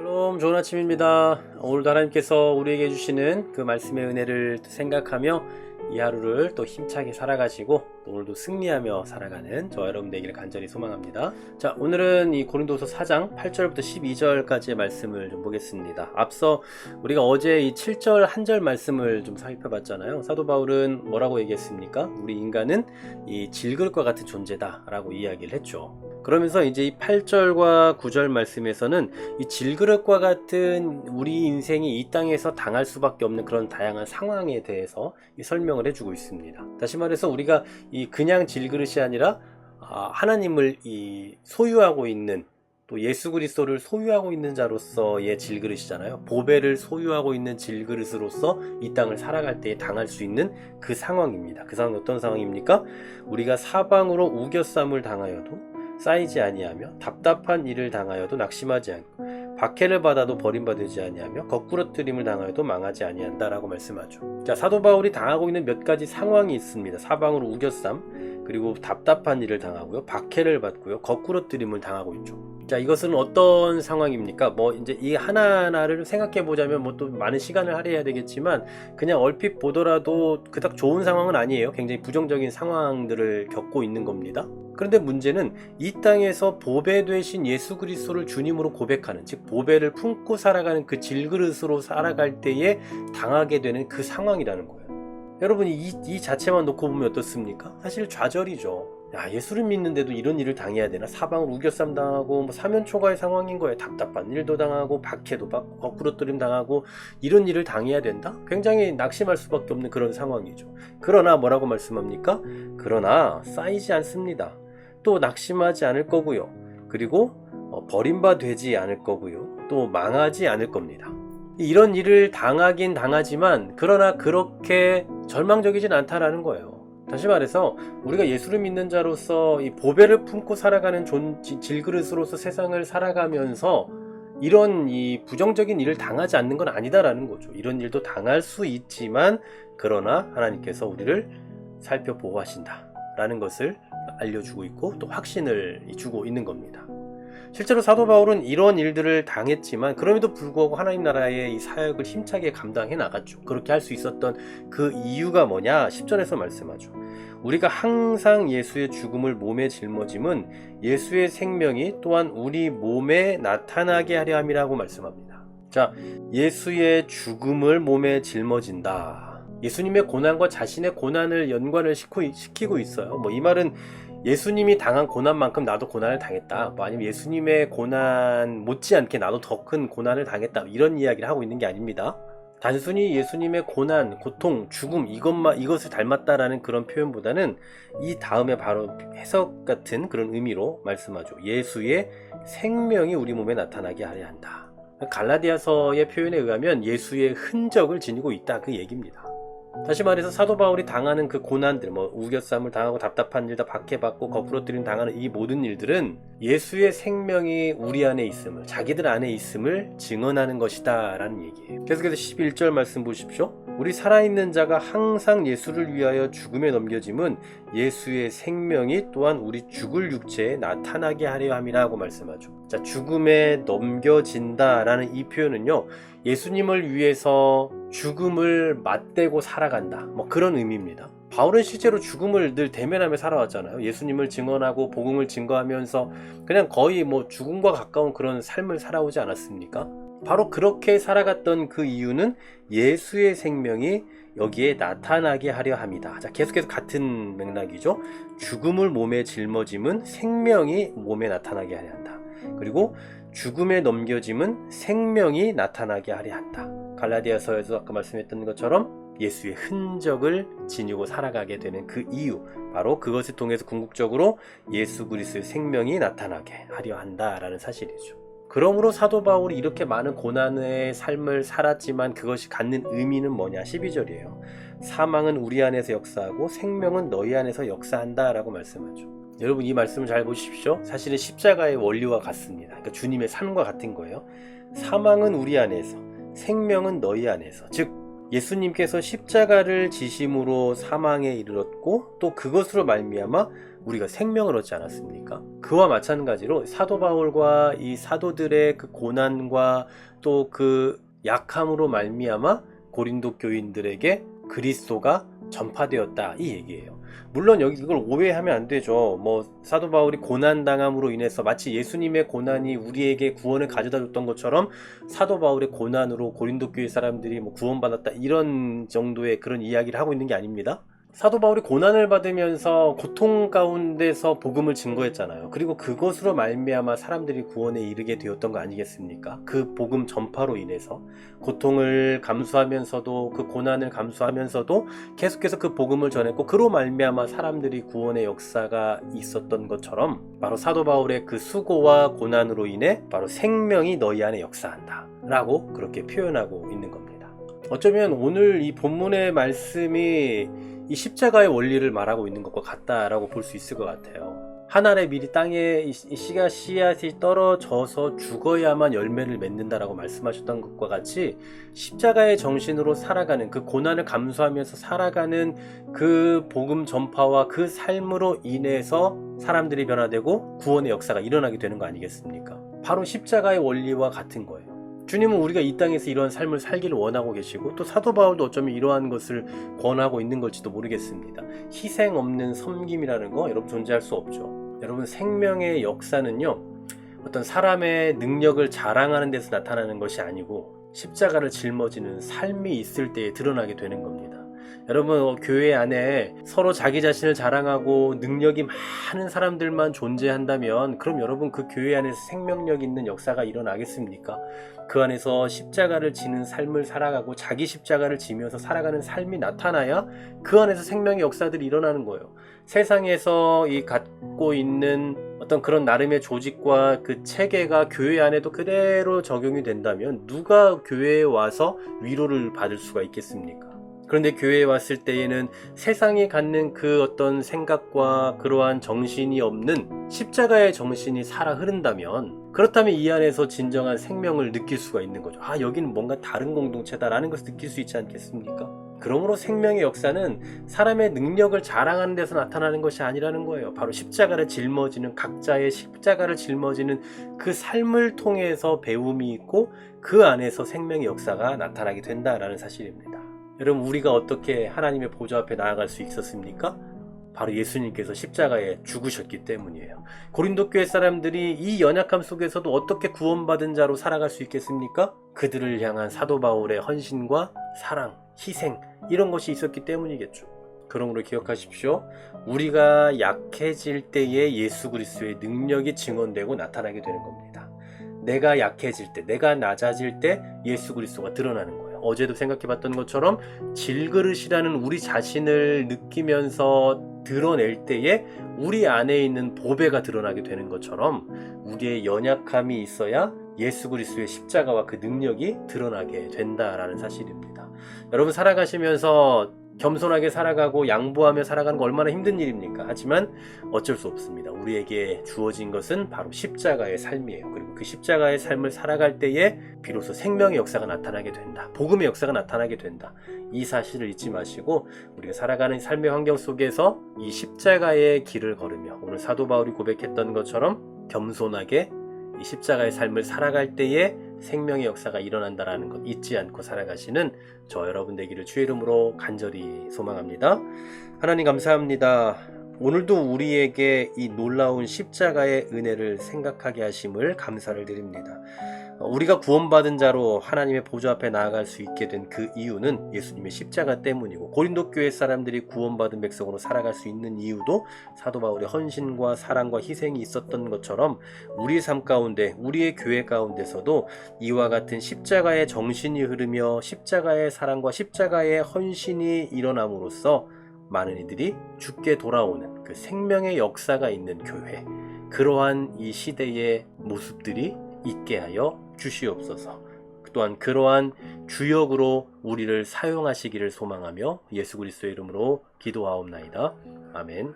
샬롬, 좋은 아침입니다. 오늘도 하나님께서 우리에게 주시는 그 말씀의 은혜를 생각하며 이 하루를 또 힘차게 살아가시고 또 오늘도 승리하며 살아가는 저와 여러분 되기를 간절히 소망합니다. 자, 오늘은 이 고린도서 4장 8절부터 12절까지의 말씀을 좀 보겠습니다. 앞서 우리가 어제 이 7절 한 절 말씀을 좀 살펴봤잖아요. 사도 바울은 뭐라고 얘기했습니까? 우리 인간은 이 질그릇과 같은 존재다 라고 이야기를 했죠. 그러면서 이제 이 8절과 9절 말씀에서는 이 질그릇과 같은 우리 인생이 이 땅에서 당할 수밖에 없는 그런 다양한 상황에 대해서 설명을 해주고 있습니다. 다시 말해서 우리가 이 그냥 질그릇이 아니라 하나님을 이 소유하고 있는, 또 예수 그리스도를 소유하고 있는 자로서의 질그릇이잖아요. 보배를 소유하고 있는 질그릇으로서 이 땅을 살아갈 때에 당할 수 있는 그 상황입니다. 그 상황이 어떤 상황입니까? 우리가 사방으로 우겨쌈을 당하여도 쌓이지 아니하며, 답답한 일을 당하여도 낙심하지 않고, 박해를 받아도 버림받지 아니하며, 거꾸러뜨림을 당하여도 망하지 아니한다라고 말씀하죠. 자, 사도 바울이 당하고 있는 몇 가지 상황이 있습니다. 사방으로 우겨쌈, 그리고 답답한 일을 당하고요, 박해를 받고요, 거꾸러뜨림을 당하고 있죠. 자, 이것은 어떤 상황입니까? 이제 이 하나하나를 생각해 보자면 또 많은 시간을 할애해야 되겠지만, 그냥 얼핏 보더라도 그닥 좋은 상황은 아니에요. 굉장히 부정적인 상황들을 겪고 있는 겁니다. 그런데 문제는 이 땅에서 보배 되신 예수 그리스도를 주님으로 고백하는, 즉 보배를 품고 살아가는 그 질그릇으로 살아갈 때에 당하게 되는 그 상황이라는 거예요. 여러분, 이 자체만 놓고 보면 어떻습니까? 사실 좌절이죠. 야, 예수를 믿는데도 이런 일을 당해야 되나? 사방으로 우겨쌈 당하고 사면초가의 상황인 거예요. 답답한 일도 당하고 박해도 받고 거꾸로뜨림 당하고 이런 일을 당해야 된다? 굉장히 낙심할 수밖에 없는 그런 상황이죠. 그러나 뭐라고 말씀합니까? 그러나 쌓이지 않습니다. 또 낙심하지 않을 거고요. 그리고 버림받지 않을 거고요. 또 망하지 않을 겁니다. 이런 일을 당하긴 당하지만 그러나 그렇게 절망적이진 않다라는 거예요. 다시 말해서 우리가 예수를 믿는 자로서 이 보배를 품고 살아가는 질그릇으로서 세상을 살아가면서 이런 이 부정적인 일을 당하지 않는 건 아니다라는 거죠. 이런 일도 당할 수 있지만 그러나 하나님께서 우리를 살펴보호하신다라는 것을 알려주고 있고 또 확신을 주고 있는 겁니다. 실제로 사도 바울은 이런 일들을 당했지만 그럼에도 불구하고 하나님 나라의 이 사역을 힘차게 감당해 나갔죠. 그렇게 할 수 있었던 그 이유가 뭐냐? 10절에서 말씀하죠. 우리가 항상 예수의 죽음을 몸에 짊어짐은 예수의 생명이 또한 우리 몸에 나타나게 하려 함이라고 말씀합니다. 자, 예수의 죽음을 몸에 짊어진다. 예수님의 고난과 자신의 고난을 연관을 시키고 있어요. 이 말은 예수님이 당한 고난만큼 나도 고난을 당했다. 아니면 예수님의 고난 못지않게 나도 더 큰 고난을 당했다. 이런 이야기를 하고 있는 게 아닙니다. 단순히 예수님의 고난, 고통, 죽음 이것을 닮았다라는 그런 표현보다는 이 다음에 바로 해석 같은 그런 의미로 말씀하죠. 예수의 생명이 우리 몸에 나타나게 하려 한다. 갈라디아서의 표현에 의하면 예수의 흔적을 지니고 있다, 그 얘기입니다. 다시 말해서 사도 바울이 당하는 그 고난들, 우겨쌈을 당하고 답답한 일다 박해받고 거꾸로뜨림 당하는 이 모든 일들은 예수의 생명이 우리 안에 있음을, 자기들 안에 있음을 증언하는 것이다 라는 얘기예요. 계속해서 11절 말씀 보십시오. 우리 살아있는 자가 항상 예수를 위하여 죽음에 넘겨짐은 예수의 생명이 또한 우리 죽을 육체에 나타나게 하려 함이라고 말씀하죠. 자, 죽음에 넘겨진다 라는 이 표현은요, 예수님을 위해서 죽음을 맞대고 살아간다, 그런 의미입니다. 바울은 실제로 죽음을 늘 대면하며 살아왔잖아요. 예수님을 증언하고 복음을 증거하면서 그냥 거의 죽음과 가까운 그런 삶을 살아오지 않았습니까? 바로 그렇게 살아갔던 그 이유는 예수의 생명이 여기에 나타나게 하려 합니다. 자, 계속해서 같은 맥락이죠. 죽음을 몸에 짊어짐은 생명이 몸에 나타나게 하려 한다. 그리고 죽음에 넘겨짐은 생명이 나타나게 하려 한다. 갈라디아서에서 아까 말씀했던 것처럼 예수의 흔적을 지니고 살아가게 되는 그 이유, 바로 그것을 통해서 궁극적으로 예수 그리스도의 생명이 나타나게 하려 한다라는 사실이죠. 그러므로 사도 바울이 이렇게 많은 고난의 삶을 살았지만 그것이 갖는 의미는 뭐냐? 12절이에요. 사망은 우리 안에서 역사하고 생명은 너희 안에서 역사한다 라고 말씀하죠. 여러분, 이 말씀을 잘 보십시오. 사실은 십자가의 원리와 같습니다. 그러니까 주님의 삶과 같은 거예요. 사망은 우리 안에서, 생명은 너희 안에서. 즉 예수님께서 십자가를 지심으로 사망에 이르렀고 또 그것으로 말미암아 우리가 생명을 얻지 않았습니까? 그와 마찬가지로 사도 바울과 이 사도들의 그 고난과 또 그 약함으로 말미암아 고린도 교인들에게 그리스도가 전파되었다, 이 얘기예요. 물론 여기 이걸 오해하면 안 되죠. 뭐 사도 바울이 고난 당함으로 인해서 마치 예수님의 고난이 우리에게 구원을 가져다 줬던 것처럼 사도 바울의 고난으로 고린도 교회 사람들이 뭐 구원받았다, 이런 정도의 그런 이야기를 하고 있는 게 아닙니다. 사도 바울이 고난을 받으면서 고통 가운데서 복음을 증거했잖아요. 그리고 그것으로 말미암아 사람들이 구원에 이르게 되었던 거 아니겠습니까? 그 복음 전파로 인해서 고통을 감수하면서도, 그 고난을 감수하면서도 계속해서 그 복음을 전했고, 그로 말미암아 사람들이 구원의 역사가 있었던 것처럼 바로 사도 바울의 그 수고와 고난으로 인해 바로 생명이 너희 안에 역사한다 라고 그렇게 표현하고 있는 겁니다. 어쩌면 오늘 이 본문의 말씀이 이 십자가의 원리를 말하고 있는 것과 같다라고 볼 수 있을 것 같아요. 한 알의 밀이 땅에 이 씨앗이 떨어져서 죽어야만 열매를 맺는다라고 말씀하셨던 것과 같이 십자가의 정신으로 살아가는, 그 고난을 감수하면서 살아가는 그 복음 전파와 그 삶으로 인해서 사람들이 변화되고 구원의 역사가 일어나게 되는 거 아니겠습니까? 바로 십자가의 원리와 같은 거예요. 주님은 우리가 이 땅에서 이러한 삶을 살기를 원하고 계시고, 또 사도 바울도 어쩌면 이러한 것을 권하고 있는 걸지도 모르겠습니다. 희생 없는 섬김이라는 거 여러분 존재할 수 없죠. 여러분, 생명의 역사는요, 어떤 사람의 능력을 자랑하는 데서 나타나는 것이 아니고 십자가를 짊어지는 삶이 있을 때에 드러나게 되는 겁니다. 여러분, 교회 안에 서로 자기 자신을 자랑하고 능력이 많은 사람들만 존재한다면 그럼 여러분, 그 교회 안에서 생명력 있는 역사가 일어나겠습니까? 그 안에서 십자가를 지는 삶을 살아가고 자기 십자가를 지면서 살아가는 삶이 나타나야 그 안에서 생명의 역사들이 일어나는 거예요. 세상에서 이 갖고 있는 어떤 그런 나름의 조직과 그 체계가 교회 안에도 그대로 적용이 된다면 누가 교회에 와서 위로를 받을 수가 있겠습니까? 그런데 교회에 왔을 때에는 세상이 갖는 그 어떤 생각과 그러한 정신이 없는 십자가의 정신이 살아 흐른다면, 그렇다면 이 안에서 진정한 생명을 느낄 수가 있는 거죠. 아, 여기는 뭔가 다른 공동체다라는 것을 느낄 수 있지 않겠습니까? 그러므로 생명의 역사는 사람의 능력을 자랑하는 데서 나타나는 것이 아니라는 거예요. 바로 십자가를 짊어지는, 각자의 십자가를 짊어지는 그 삶을 통해서 배움이 있고 그 안에서 생명의 역사가 나타나게 된다라는 사실입니다. 여러분, 우리가 어떻게 하나님의 보좌 앞에 나아갈 수 있었습니까? 바로 예수님께서 십자가에 죽으셨기 때문이에요. 고린도 교회 사람들이 이 연약함 속에서도 어떻게 구원받은 자로 살아갈 수 있겠습니까? 그들을 향한 사도 바울의 헌신과 사랑, 희생, 이런 것이 있었기 때문이겠죠. 그러므로 기억하십시오. 우리가 약해질 때에 예수 그리스도의 능력이 증언되고 나타나게 되는 겁니다. 내가 약해질 때, 내가 낮아질 때 예수 그리스도가 드러나는 거예요. 어제도 생각해봤던 것처럼 질그릇이라는 우리 자신을 느끼면서 드러낼 때에 우리 안에 있는 보배가 드러나게 되는 것처럼 우리의 연약함이 있어야 예수 그리스도의 십자가와 그 능력이 드러나게 된다라는 사실입니다. 여러분, 살아가시면서 겸손하게 살아가고 양보하며 살아가는 거 얼마나 힘든 일입니까? 하지만 어쩔 수 없습니다. 우리에게 주어진 것은 바로 십자가의 삶이에요. 그리고 그 십자가의 삶을 살아갈 때에 비로소 생명의 역사가 나타나게 된다. 복음의 역사가 나타나게 된다. 이 사실을 잊지 마시고 우리가 살아가는 삶의 환경 속에서 이 십자가의 길을 걸으며 오늘 사도 바울이 고백했던 것처럼 겸손하게 이 십자가의 삶을 살아갈 때에 생명의 역사가 일어난다라는 것 잊지 않고 살아가시는 저 여러분 되기를 주의 이름으로 간절히 소망합니다. 하나님, 감사합니다. 오늘도 우리에게 이 놀라운 십자가의 은혜를 생각하게 하심을 감사를 드립니다. 우리가 구원받은 자로 하나님의 보좌 앞에 나아갈 수 있게 된 그 이유는 예수님의 십자가 때문이고, 고린도 교회 사람들이 구원받은 백성으로 살아갈 수 있는 이유도 사도 바울의 헌신과 사랑과 희생이 있었던 것처럼 우리의 삶 가운데, 우리의 교회 가운데서도 이와 같은 십자가의 정신이 흐르며 십자가의 사랑과 십자가의 헌신이 일어남으로써 많은 이들이 죽게 돌아오는 그 생명의 역사가 있는 교회, 그러한 이 시대의 모습들이 있게 하여 주시옵소서. 또한 그러한 주역으로 우리를 사용하시기를 소망하며 예수 그리스도의 이름으로 기도하옵나이다. 아멘.